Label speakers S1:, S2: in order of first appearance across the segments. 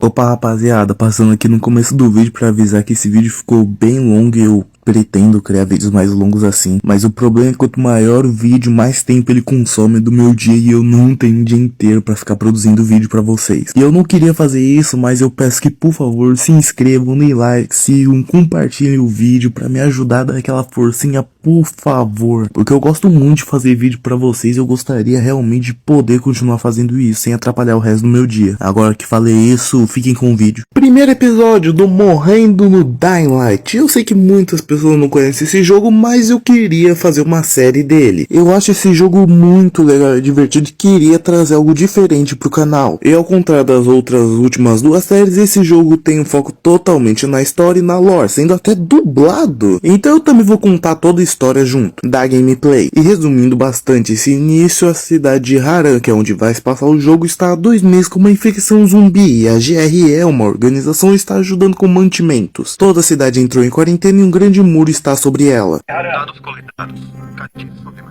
S1: Opa rapaziada, passando aqui no começo do vídeo pra avisar que esse vídeo ficou bem longo e eu pretendo criar vídeos mais longos assim. Mas o problema é que quanto maior o vídeo, mais tempo ele consome do meu dia e eu não tenho um dia inteiro pra ficar produzindo vídeo pra vocês. E eu não queria fazer isso, mas eu peço que por favor se inscrevam, deem like, sigam, compartilhem o vídeo pra me ajudar a dar aquela forcinha, por favor. Porque eu gosto muito de fazer vídeo pra vocês e eu gostaria realmente de poder continuar fazendo isso sem atrapalhar o resto do meu dia. Agora que falei isso, fiquem com o vídeo. Primeiro episódio do Morrendo no Dying Light. Eu sei que muitas pessoas não conhecem esse jogo, mas eu queria fazer uma série dele. Eu acho esse jogo muito legal e divertido e queria trazer algo diferente pro canal. E ao contrário das outras últimas duas séries, esse jogo tem um foco totalmente na história e na lore, sendo até dublado. Então eu também vou contar toda a história junto da gameplay. E resumindo bastante esse início, a cidade de Harran, que é onde vai se passar o jogo, está há 2 meses com uma infecção zumbi e a GRE, uma organização, está ajudando com mantimentos. Toda a cidade entrou em quarentena e um grande muro está sobre ela.
S2: Dados coletados. Cativos sobre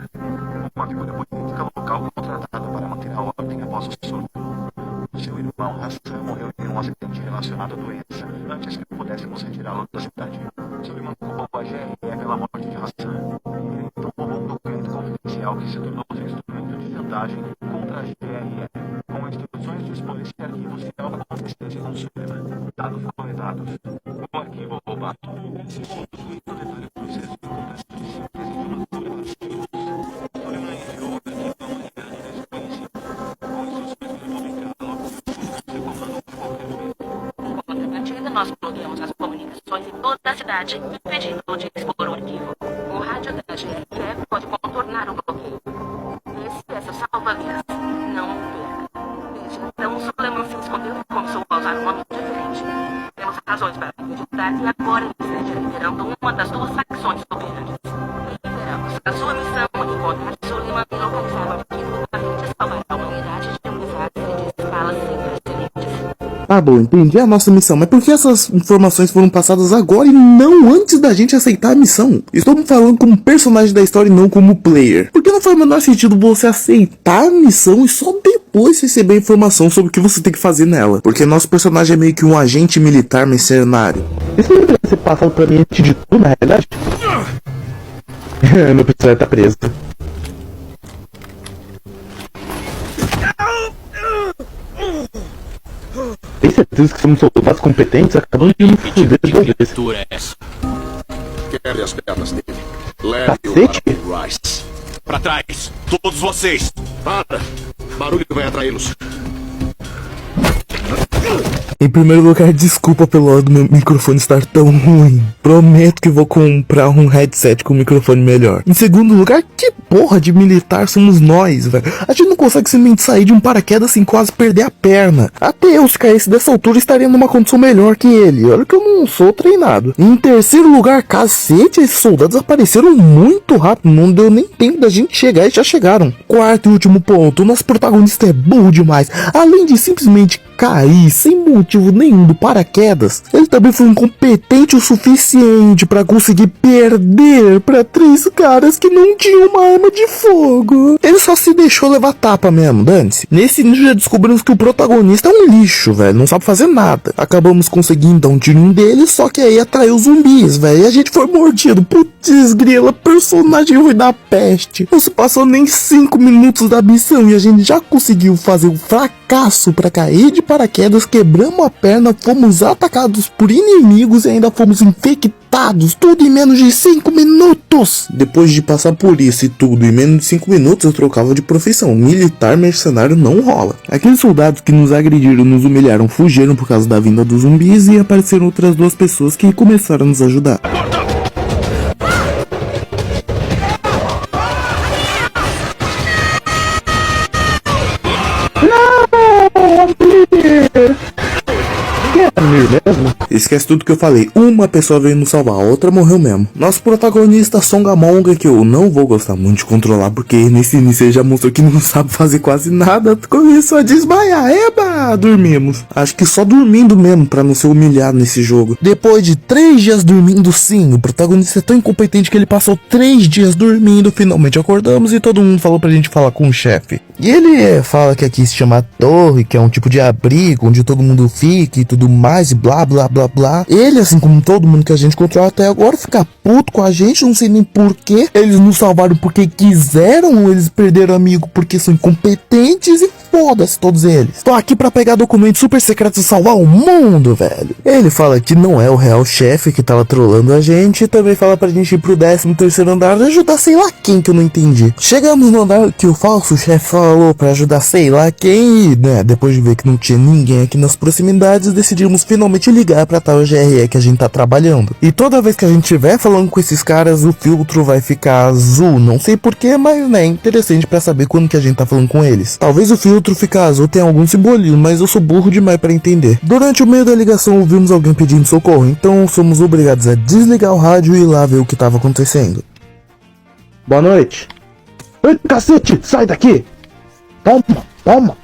S2: uma figura política local contratada para manter a ordem após o surto. Seu irmão Hassan morreu em um acidente relacionado à doença, antes que pudéssemos retirá-lo da cidade. Seu irmão culpou a GRE pela morte de Hassan. Ele tomou um documento confidencial que se tornou um instrumento de chantagem contra a GRE, com instruções de expor esse arquivo se algo acontecesse com Suleiman. Dados coletados. O arquivo roubado.
S3: Nós bloqueamos as comunicações em toda a cidade, impedindo de expor o arquivo. O rádio da GRE pode contornar o bloqueio. Essa salva-vidas. Não perca. Desde então, o Suleiman se escondeu e começou a usar um nome diferente. Temos razões para acreditar que agora ele esteja liderando uma das 2 facções soberantes. Liberamos a sua missão de encontrar Suleiman e localizar o arquivo para salvar a humanidade de um desastre de escala sem precedentes.
S1: Tá bom, entendi a nossa missão, mas por que essas informações foram passadas agora e não antes da gente aceitar a missão? Estou falando como personagem da história e não como player. Porque não faz o menor sentido você aceitar a missão e só depois receber a informação sobre o que você tem que fazer nela. Porque nosso personagem é meio que um agente militar mercenário. Isso não deveria ser passado pra mim antes de tudo, na realidade? Meu personagem tá preso. Tem certeza que somos soldados competentes? Acabamos de me fuder de
S4: criatura é essa?
S2: Quebre as pernas dele. Leve-o para Rice.
S4: Pra trás! Todos vocês!
S2: Para! Barulho vai atraí-los.
S1: Em primeiro lugar, desculpa pelo hora do meu microfone estar tão ruim. Prometo que vou comprar um headset com microfone melhor. Em segundo lugar, que porra de militar somos nós, velho? A gente não consegue simplesmente sair de um paraquedas sem quase perder a perna. Até eu, se caísse dessa altura, estaria numa condição melhor que ele. Olha que eu não sou treinado. Em terceiro lugar, cacete, esses soldados apareceram muito rápido. Não deu nem tempo da gente chegar e já chegaram. Quarto e último ponto, o nosso protagonista é burro demais. Além de simplesmente cair sem motivo nenhum do paraquedas, ele também foi incompetente o suficiente pra conseguir perder pra 3 caras que não tinham uma arma de fogo. Ele só se deixou levar tapa mesmo, dane-se. Nesse nível já descobrimos que o protagonista é um lixo, velho, não sabe fazer nada. Acabamos conseguindo dar um tiro em dele, só que aí atraiu os zumbis, velho, e a gente foi mordido. Putz grila, personagem ruim da peste. Não se passou nem 5 minutos da missão e a gente já conseguiu fazer um fracasso pra cair de paraquedas, quebramos a perna, fomos atacados por inimigos e ainda fomos infectados, tudo em menos de 5 minutos. Depois de passar por isso e tudo em menos de 5 minutos, eu trocava de profissão. Militar mercenário não rola. Aqueles soldados que nos agrediram, nos humilharam, fugiram por causa da vinda dos zumbis e apareceram outras 2 pessoas que começaram a nos ajudar. Quem é Amir mesmo? Esquece tudo que eu falei. Uma pessoa veio nos salvar, a outra morreu mesmo. Nosso protagonista Songamonga, que eu não vou gostar muito de controlar, porque nesse início ele já mostrou que não sabe fazer quase nada, começou a desmaiar. Eba! Dormimos. Acho que só dormindo mesmo, pra não ser humilhado nesse jogo. Depois de 3 dias dormindo, sim, o protagonista é tão incompetente que ele passou 3 dias dormindo, finalmente acordamos e todo mundo falou pra gente falar com o chefe. E ele fala que aqui se chama Torre, que é um tipo de abrigo, onde todo mundo fica e tudo mais, e blá blá blá blá. Ele, assim como todo mundo que a gente controla até agora, fica puto com a gente, não sei nem porquê. Eles nos salvaram porque quiseram, ou eles perderam amigo porque são incompetentes e foda-se todos eles. Tô aqui pra pegar documentos super secretos e salvar o mundo, velho. Ele fala que não é o real chefe que tava trolando a gente, e também fala pra gente ir pro 13º andar e ajudar sei lá quem, que eu não entendi. Chegamos no andar que o falso chefe falou pra ajudar sei lá quem, e, né, depois de ver que não tinha ninguém aqui nas proximidades, decidimos finalmente ligar pra tal GRE que a gente tá trabalhando. E toda vez que a gente estiver falando com esses caras, o filtro vai ficar azul, não sei porquê, mas né, é interessante pra saber quando que a gente tá falando com eles. Talvez o filtro ficar azul tenha algum simbolismo, mas eu sou burro demais pra entender. Durante o meio da ligação ouvimos alguém pedindo socorro, então somos obrigados a desligar o rádio e ir lá ver o que tava acontecendo. Boa noite. Ei, cacete, sai daqui! Toma.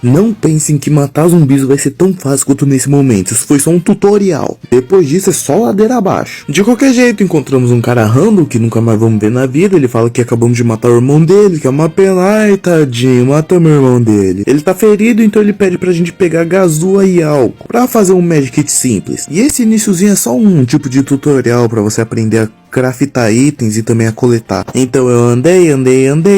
S1: Não pensem que matar zumbis vai ser tão fácil quanto nesse momento, isso foi só um tutorial. Depois disso é só ladeira abaixo. De qualquer jeito, encontramos um cara random que nunca mais vamos ver na vida. Ele fala que acabamos de matar o irmão dele, que é uma pena. Ai, tadinho, matamos o irmão dele. Ele tá ferido, então ele pede pra gente pegar gasua e álcool pra fazer um magic kit simples. E esse iniciozinho é só um tipo de tutorial pra você aprender a craftar itens e também a coletar. Então eu andei,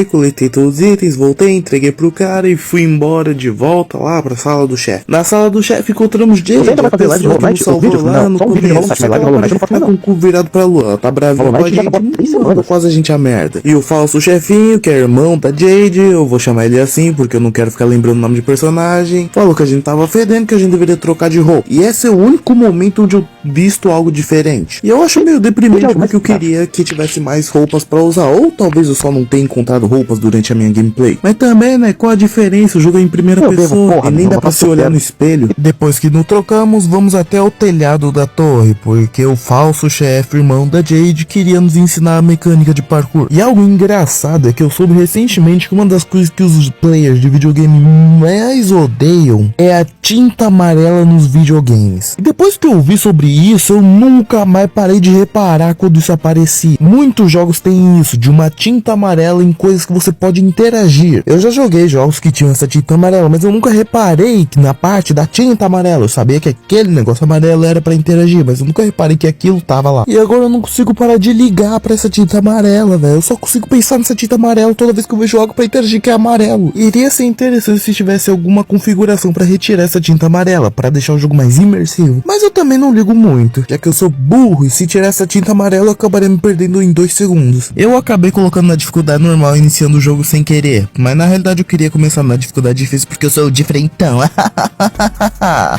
S1: coletei todos os itens, voltei, entreguei pro cara e fui embora de volta lá pra sala do chefe. Na sala do chefe encontramos Jade, a pessoa que nos salvou lá no começo, só que ela parece ficar com o cu virado pra lua. Ela tá bravinha com a gente, mandou quase a gente a merda. E o falso chefinho, que é irmão da Jade, eu vou chamar ele assim porque eu não quero ficar lembrando o nome de personagem, falou que a gente tava fedendo, que a gente deveria trocar de roupa. E esse é o único momento onde eu visto algo diferente. E eu acho meio deprimente porque eu queria que tivesse mais roupas pra usar, ou talvez eu só não tenha encontrado roupas durante a minha gameplay. Mas também, né, qual a diferença? O jogo é em primeira pessoa e nem dá pra se olhar no espelho. Depois que nos trocamos, vamos até o telhado da torre, porque o falso chefe, irmão da Jade, queria nos ensinar a mecânica de parkour. E algo engraçado é que eu soube recentemente que uma das coisas que os players de videogame mais odeiam é a tinta amarela nos videogames. E depois que eu vi sobre isso, eu nunca mais parei de reparar quando isso aparecia. Muitos jogos têm isso, de uma tinta amarela em coisas que você pode interagir. Eu já joguei jogos que tinham essa tinta amarela, mas eu nunca reparei que na parte da tinta amarela, eu sabia que aquele negócio amarelo era pra interagir, mas eu nunca reparei que aquilo tava lá. E agora eu não consigo parar de ligar pra essa tinta amarela, velho. Eu só consigo pensar nessa tinta amarela toda vez que eu vejo algo pra interagir que é amarelo. Iria ser interessante se tivesse alguma configuração pra retirar essa tinta amarela, pra deixar o jogo mais imersivo. Mas eu também não ligo muito, já que eu sou burro e se tirar essa tinta amarela eu acabaria me perdendo em 2 segundos. Eu acabei colocando na dificuldade normal, iniciando o jogo sem querer, mas na realidade eu queria começar na dificuldade difícil porque eu sou o diferentão.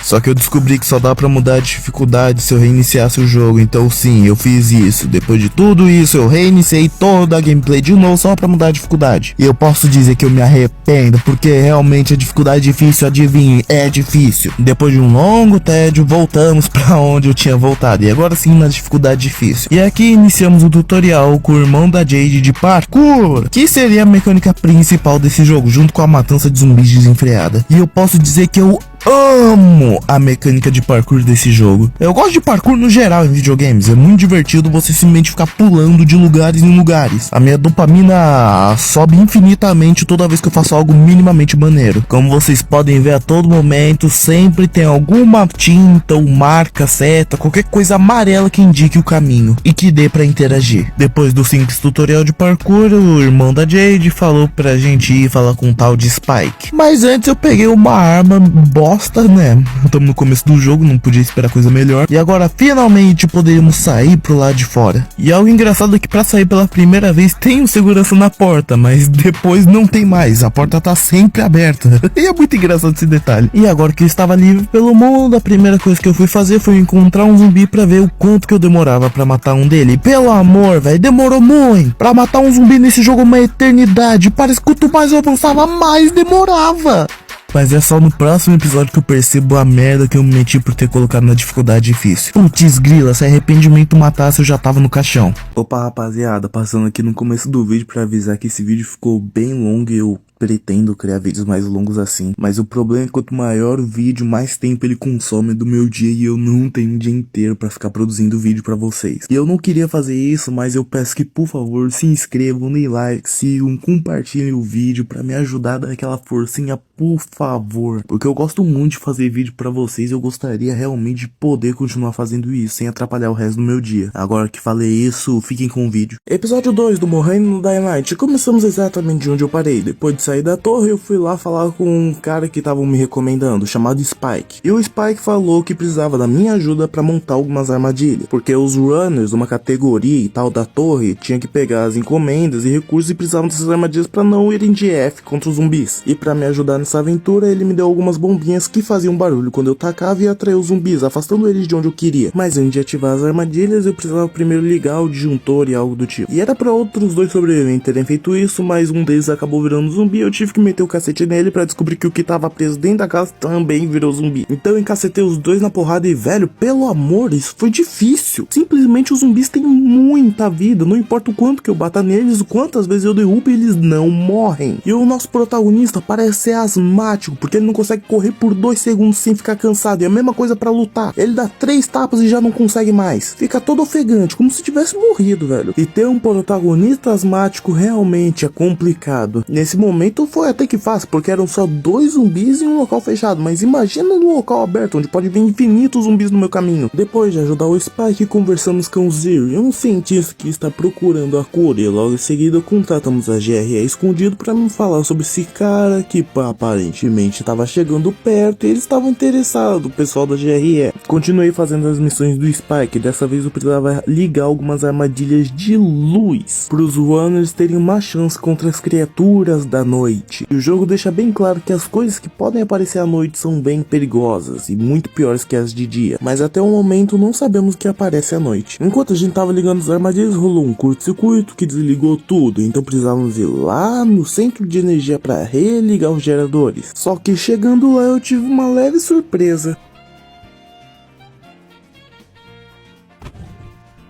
S1: Só que eu descobri que só dá pra mudar a dificuldade se eu reiniciasse o jogo, então sim, eu fiz isso. Depois de tudo isso, eu reiniciei toda a gameplay de novo só pra mudar a dificuldade. E eu posso dizer que eu me arrependo, porque realmente a dificuldade difícil, adivinhe, é difícil. Depois de um longo tédio, voltamos pra onde eu tinha voltado, e agora sim na dificuldade difícil. E aqui iniciamos o tutorial com o irmão da Jade de parkour, que seria a mecânica principal desse jogo, junto com a matança de zumbis desenfreada. E eu posso dizer que eu amo a mecânica de parkour desse jogo. Eu gosto de parkour no geral em videogames. É muito divertido você simplesmente ficar pulando de lugares em lugares. A minha dopamina sobe infinitamente toda vez que eu faço algo minimamente maneiro. Como vocês podem ver a todo momento, sempre tem alguma tinta ou marca, seta, qualquer coisa amarela que indique o caminho e que dê pra interagir. Depois do simples tutorial de parkour, o irmão da Jade falou pra gente ir falar com um tal de Spike. Mas antes eu peguei uma arma bosta, né? Estamos no começo do jogo, não podia esperar coisa melhor. E agora finalmente poderíamos sair pro lado de fora. E algo engraçado é que pra sair pela primeira vez tem um segurança na porta, mas depois não tem mais. A porta tá sempre aberta. E é muito engraçado esse detalhe. E agora que eu estava livre pelo mundo, a primeira coisa que eu fui fazer foi encontrar um zumbi pra ver o quanto que eu demorava pra matar um dele. E pelo amor, velho, demorou muito. Pra matar um zumbi nesse jogo é uma eternidade. Parece que quanto mais eu avançava, mais demorava. Mas é só no próximo episódio que eu percebo a merda que eu me meti por ter colocado na dificuldade difícil. Putz grila, se arrependimento matasse eu já tava no caixão. Opa rapaziada, passando aqui no começo do vídeo pra avisar que esse vídeo ficou bem longo e eu pretendo criar vídeos mais longos assim. Mas o problema é que quanto maior o vídeo, mais tempo ele consome do meu dia e eu não tenho um dia inteiro pra ficar produzindo vídeo pra vocês. E eu não queria fazer isso, mas eu peço que por favor se inscrevam, deem like, sigam, compartilhem o vídeo pra me ajudar a dar aquela forcinha, por favor. Porque eu gosto muito de fazer vídeo pra vocês e eu gostaria realmente de poder continuar fazendo isso sem atrapalhar o resto do meu dia. Agora que falei isso, fiquem com o vídeo. Episódio 2 do Morrendo no Dying Light. Começamos exatamente de onde eu parei. Depois de sair da torre, eu fui lá falar com um cara que estavam me recomendando, chamado Spike. E o Spike falou que precisava da minha ajuda pra montar algumas armadilhas, porque os runners, uma categoria e tal da torre, tinha que pegar as encomendas e recursos e precisavam dessas armadilhas pra não irem de F contra os zumbis. E pra me ajudar nessa aventura, ele me deu algumas bombinhas que faziam barulho quando eu tacava e atraía os zumbis, afastando eles de onde eu queria. Mas antes de ativar as armadilhas, eu precisava primeiro ligar o disjuntor e algo do tipo. E era pra outros dois sobreviventes terem feito isso, mas um deles acabou virando zumbi e eu tive que meter o cacete nele pra descobrir que o que tava preso dentro da casa também virou zumbi. Então eu encacetei os dois na porrada e velho, pelo amor, isso foi difícil. Simplesmente os zumbis têm muita vida, não importa o quanto que eu bata neles, quantas vezes eu derrubo, eles não morrem. E o nosso protagonista parece ser asmático, porque ele não consegue correr por 2 segundos sem ficar cansado. E a mesma coisa pra lutar, ele dá 3 tapas e já não consegue mais. Fica todo ofegante, como se tivesse morrido, velho. E ter um protagonista asmático realmente é complicado. Nesse momento foi até que fácil, porque eram só 2 zumbis em um local fechado, mas imagina no local aberto, onde pode vir infinitos zumbis no meu caminho. Depois de ajudar o Spike, conversamos com o Zero, um cientista que está procurando a cura, e logo em seguida contatamos a GRE escondido para me falar sobre esse cara que aparentemente estava chegando perto e eles estavam interessados, o pessoal da GRE. Continuei fazendo as missões do Spike, dessa vez eu precisava ligar algumas armadilhas de luz, para os runners terem uma chance contra as criaturas da noite. E o jogo deixa bem claro que as coisas que podem aparecer à noite são bem perigosas e muito piores que as de dia, mas até o momento não sabemos o que aparece à noite. Enquanto a gente tava ligando as armadilhas, rolou um curto-circuito que desligou tudo, então precisávamos ir lá no centro de energia para religar os geradores. Só que chegando lá eu tive uma leve surpresa.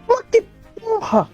S1: Mas que porra!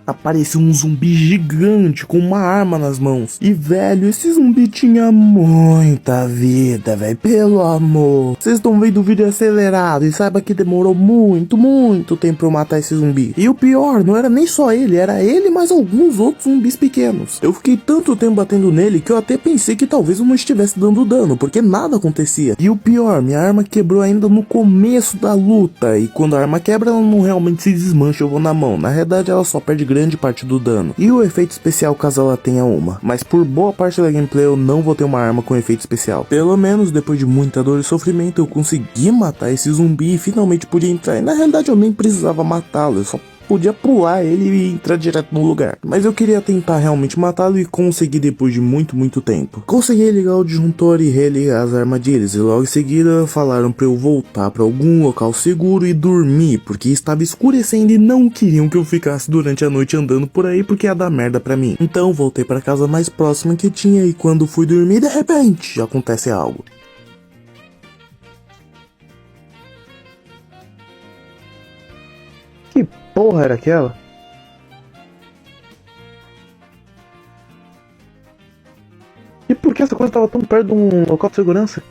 S1: Apareceu um zumbi gigante com uma arma nas mãos. E velho, esse zumbi tinha muita vida, velho. Pelo amor. Vocês estão vendo o vídeo acelerado e saiba que demorou muito tempo pra eu matar esse zumbi. E o pior, não era nem só ele, era ele mais alguns outros zumbis pequenos. Eu fiquei tanto tempo batendo nele que eu até pensei que talvez eu não estivesse dando dano, porque nada acontecia. E o pior, minha arma quebrou ainda no começo da luta. E quando a arma quebra, ela não realmente se desmancha, eu vou na mão. Na realidade, ela só perde grande parte do dano. E o efeito especial caso ela tenha uma. Mas por boa parte da gameplay eu não vou ter uma arma com efeito especial. Pelo menos depois de muita dor e sofrimento eu consegui matar esse zumbi e finalmente podia entrar. E na realidade eu nem precisava matá-lo, eu só podia pular ele e entrar direto no lugar. Mas eu queria tentar realmente matá-lo e consegui depois de muito tempo. Consegui ligar o disjuntor e religar as armadilhas. E logo em seguida falaram pra eu voltar pra algum local seguro e dormir, porque estava escurecendo e não queriam que eu ficasse durante a noite andando por aí, porque ia dar merda pra mim. Então voltei pra casa mais próxima que tinha e quando fui dormir, de repente, acontece algo. Que porra era aquela? E por que essa coisa estava tão perto de um local de segurança?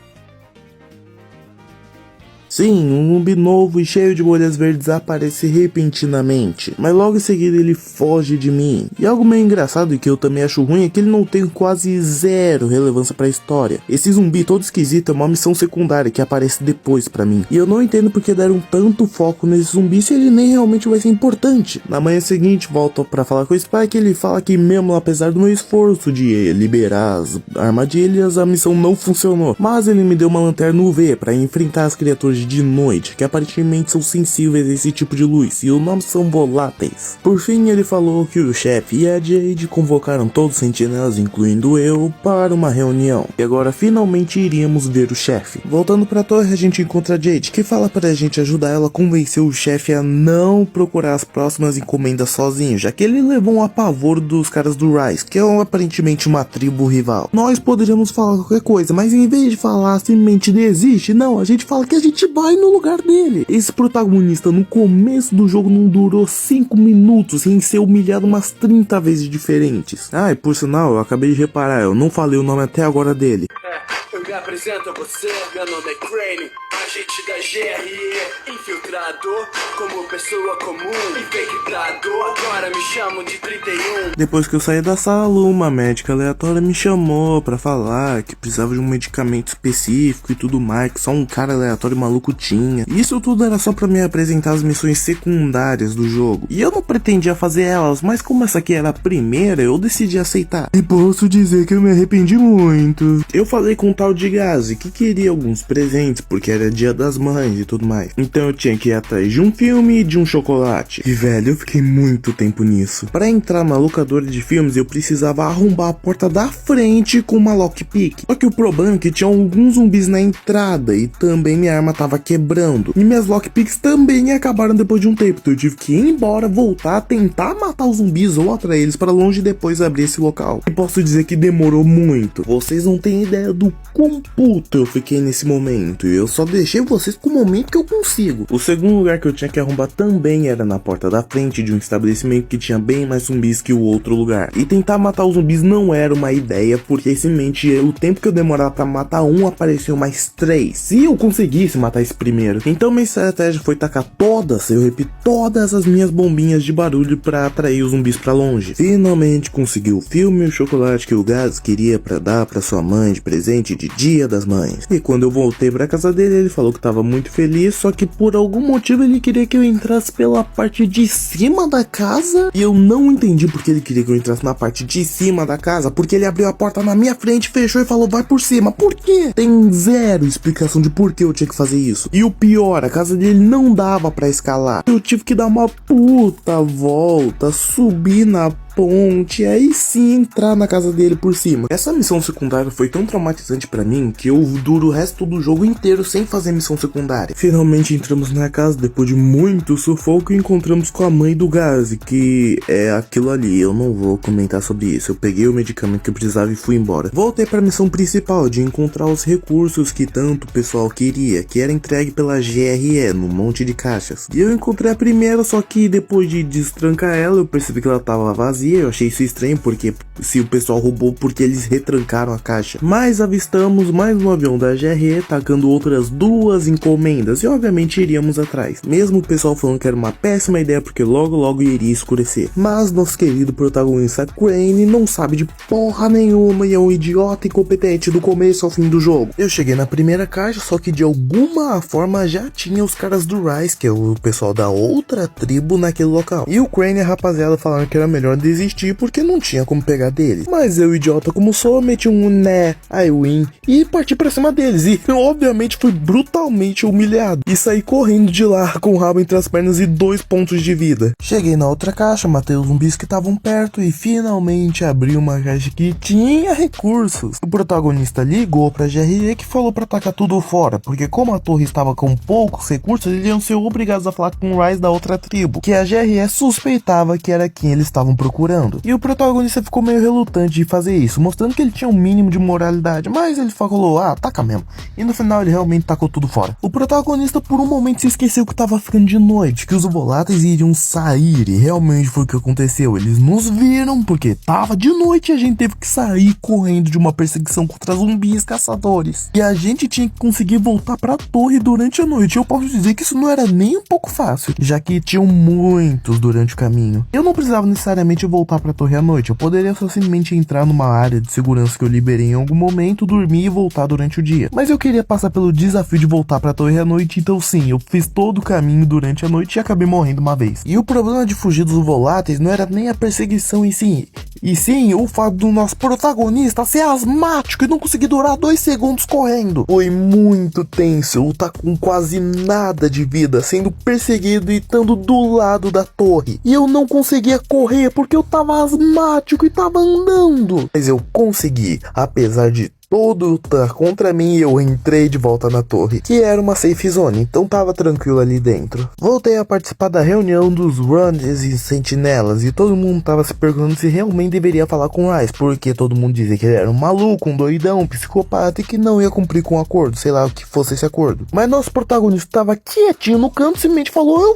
S1: Sim, um zumbi novo e cheio de bolhas verdes aparece repentinamente, mas logo em seguida ele foge de mim. E algo meio engraçado e que eu também acho ruim é que ele não tem quase zero relevância pra história. Esse zumbi todo esquisito é uma missão secundária que aparece depois pra mim. E eu não entendo porque deram tanto foco nesse zumbi se ele nem realmente vai ser importante. Na manhã seguinte volto pra falar com o Spike, ele fala que mesmo apesar do meu esforço de liberar as armadilhas, a missão não funcionou. Mas ele me deu uma lanterna UV pra enfrentar as criaturas cidade de noite, que aparentemente são sensíveis a esse tipo de luz, e o nome são voláteis. Por fim, ele falou que o chefe e a Jade convocaram todos os sentinelas, incluindo eu, para uma reunião. E agora finalmente iríamos ver o chefe. Voltando pra torre, a gente encontra a Jade, que fala pra gente ajudar ela a convencer o chefe a não procurar as próximas encomendas sozinho, já que ele levou um apavoro dos caras do Rise, que é aparentemente uma tribo rival. Nós poderíamos falar qualquer coisa, mas em vez de falar simplesmente desiste, não, a gente fala que a gente vai no lugar dele. Esse protagonista no começo do jogo não durou 5 minutos sem ser humilhado umas 30 vezes diferentes. Ah, e por sinal, eu acabei de reparar, eu não falei o nome até agora dele.
S5: Eu me apresento a você, meu nome é Crane, agente da GRE, infiltrador, como pessoa comum, infectador, agora me chamam de 31.
S1: Depois que eu saí da sala, uma médica aleatória me chamou pra falar que precisava de um medicamento específico e tudo mais, que só um cara aleatório maluco tinha. Isso tudo era só pra me apresentar as missões secundárias do jogo, e eu não pretendia fazer elas, mas como essa aqui era a primeira, eu decidi aceitar. E posso dizer que eu me arrependi muito. Eu falei com o tal de Gazi que queria alguns presentes, porque era dia das mães e tudo mais. Então eu tinha que ir atrás de um filme e de um chocolate. E velho, eu fiquei muito tempo nisso. Pra entrar na locadora de filmes, eu precisava arrombar a porta da frente com uma lockpick. Só que o problema é que tinha alguns zumbis na entrada e também minha arma tava quebrando. E minhas lockpicks também acabaram depois de um tempo. Então eu tive que ir embora, voltar, tentar matar os zumbis ou atrair eles pra longe e depois abrir esse local. E posso dizer que demorou muito. Vocês não têm ideia do quão puto eu fiquei nesse momento. E eu só deixei vocês com o momento que eu consigo. O segundo lugar que eu tinha que arrombar também era na porta da frente de um estabelecimento que tinha bem mais zumbis que o outro lugar. E tentar matar os zumbis não era uma ideia, porque simplesmente o tempo que eu demorava pra matar um, apareceu mais 3. Se eu conseguisse matar esse primeiro. Então minha estratégia foi tacar todas as minhas bombinhas de barulho pra atrair os zumbis pra longe. Finalmente consegui o filme e o chocolate que o Gaz queria pra dar pra sua mãe de presente de Dia das Mães. E quando eu voltei pra casa dele, ele falou que tava muito feliz, só que por algum motivo ele queria que eu entrasse pela parte de cima da casa. E eu não entendi porque ele queria que eu entrasse na parte de cima da casa, porque ele abriu a porta na minha frente, fechou e falou vai por cima. Por quê? Tem zero explicação de por que eu tinha que fazer isso. E o pior, a casa dele não dava pra escalar. Eu tive que dar uma puta volta, subir na ponte, aí sim entrar na casa dele por cima. Essa missão secundária foi tão traumatizante pra mim que eu duro o resto do jogo inteiro sem fazer missão secundária. Finalmente entramos na casa depois de muito sufoco e encontramos com a mãe do Gazi, que é aquilo ali. Eu não vou comentar sobre isso. Eu peguei o medicamento que eu precisava e fui embora. Voltei pra missão principal de encontrar os recursos que tanto o pessoal queria, que era entregue pela GRE num monte de caixas. E eu encontrei a primeira, só que depois de destrancar ela, eu percebi que ela tava vazia. Eu achei isso estranho, porque se o pessoal roubou, porque eles retrancaram a caixa. Mas avistamos mais um avião da GRE tacando outras 2 encomendas e obviamente iríamos atrás, mesmo o pessoal falando que era uma péssima ideia porque logo iria escurecer. Mas nosso querido protagonista Crane não sabe de porra nenhuma e é um idiota incompetente do começo ao fim do jogo. Eu cheguei na primeira caixa, só que de alguma forma já tinha os caras do Rise, que é o pessoal da outra tribo naquele local. E o Crane e a rapaziada falaram que era melhor desistir porque não tinha como pegar deles. Mas eu, idiota como sou, meti um né, I win e parti pra cima deles. E eu obviamente fui brutalmente humilhado e saí correndo de lá com o rabo entre as pernas e 2 pontos de vida. Cheguei na outra caixa, matei os zumbis que estavam perto e finalmente abri uma caixa que tinha recursos. O protagonista ligou pra GRE que falou pra tacar tudo fora, porque como a torre estava com poucos recursos, eles iam ser obrigados a falar com o Rise da outra tribo, que a GRE suspeitava que era quem eles estavam procurando. E o protagonista ficou meio relutante de fazer isso, mostrando que ele tinha um mínimo de moralidade, mas ele falou, taca mesmo. E no final ele realmente tacou tudo fora. O protagonista por um momento se esqueceu que tava ficando de noite, que os voláteis iriam sair, e realmente foi o que aconteceu. Eles nos viram porque tava de noite e a gente teve que sair correndo de uma perseguição contra zumbis caçadores. E a gente tinha que conseguir voltar pra torre durante a noite. Eu posso dizer que isso não era nem um pouco fácil, já que tinham muitos durante o caminho. Eu não precisava necessariamente voltar pra torre à noite. Eu poderia só simplesmente entrar numa área de segurança que eu liberei em algum momento, dormir e voltar durante o dia. Mas eu queria passar pelo desafio de voltar pra torre à noite, então sim, eu fiz todo o caminho durante a noite e acabei morrendo uma vez. E o problema de fugir dos voláteis não era nem a perseguição em si, e sim o fato do nosso protagonista ser asmático e não conseguir durar 2 segundos correndo. Foi muito tenso eu tá com quase nada de vida, sendo perseguido e estando do lado da torre. E eu não conseguia correr porque eu tava asmático e tava andando. Mas eu consegui, apesar de todo tá contra mim, eu entrei de volta na torre, que era uma safe zone, então tava tranquilo ali dentro. Voltei a participar da reunião dos Runs e Sentinelas, e todo mundo tava se perguntando se realmente deveria falar com o Rise, porque todo mundo dizia que ele era um maluco, um doidão, um psicopata e que não ia cumprir com o acordo, sei lá o que fosse esse acordo. Mas nosso protagonista tava quietinho no canto, simplesmente falou: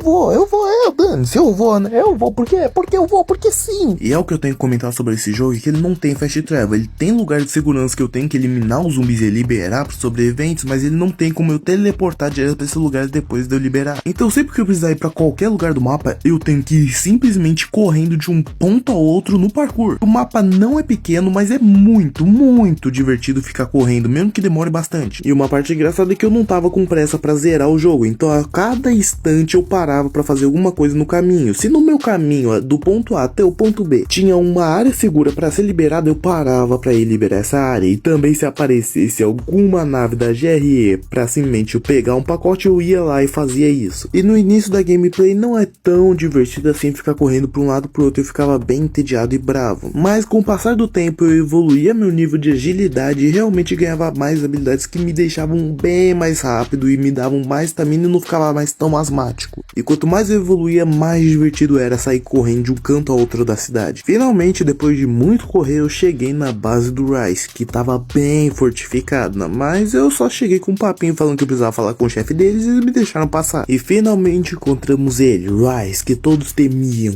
S1: dane-se, eu vou, né? Eu vou, por quê? Porque eu vou, porque sim. E é o que eu tenho que comentar sobre esse jogo, é que ele não tem fast travel, ele tem lugar de segurança que eu tenho que eliminar os zumbis e liberar pros sobreviventes, mas ele não tem como eu teleportar direto pra esse lugar depois de eu liberar. Então sempre que eu precisar ir pra qualquer lugar do mapa, eu tenho que ir simplesmente correndo de um ponto ao outro no parkour. O mapa não é pequeno, mas é muito divertido ficar correndo, mesmo que demore bastante. E uma parte engraçada é que eu não tava com pressa pra zerar o jogo, então a cada instante eu parava pra fazer alguma coisa no caminho. Se no meu caminho, do ponto A até o ponto B, tinha uma área segura pra ser liberada, eu parava pra ir liberar essa área. E também se aparecesse alguma nave da GRE pra simplesmente eu pegar um pacote, eu ia lá e fazia isso. E no início da gameplay não é tão divertido assim ficar correndo pra um lado pro outro, eu ficava bem entediado e bravo. Mas com o passar do tempo eu evoluía meu nível de agilidade e realmente ganhava mais habilidades que me deixavam bem mais rápido e me davam mais stamina e não ficava mais tão asmático. E quanto mais eu evoluía, mais divertido era sair correndo de um canto a outro da cidade. Finalmente, depois de muito correr, eu cheguei na base do Rise, que tava bem fortificada, mas eu só cheguei com um papinho falando que eu precisava falar com o chefe deles e eles me deixaram passar. E finalmente encontramos ele, Rise, que todos temiam.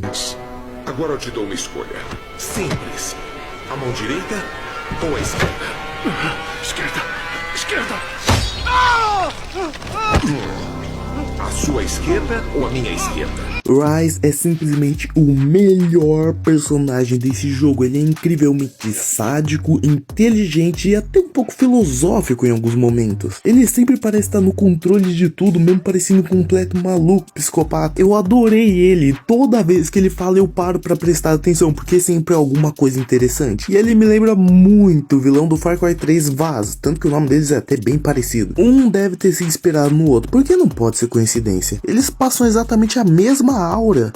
S6: Agora eu te dou uma escolha. Simples. A mão direita ou a esquerda? Esquerda. A sua esquerda ou a minha esquerda?
S1: Rise é simplesmente o melhor personagem desse jogo. Ele é incrivelmente sádico, inteligente e até um pouco filosófico em alguns momentos. Ele sempre parece estar no controle de tudo, mesmo parecendo um completo maluco, psicopata. Eu adorei ele. Toda vez que ele fala eu paro pra prestar atenção, porque sempre é alguma coisa interessante. E ele me lembra muito o vilão do Far Cry 3 Vaz, tanto que o nome deles é até bem parecido. Um deve ter se inspirado no outro, porque não pode ser coincidência. Eles passam exatamente a mesma aura.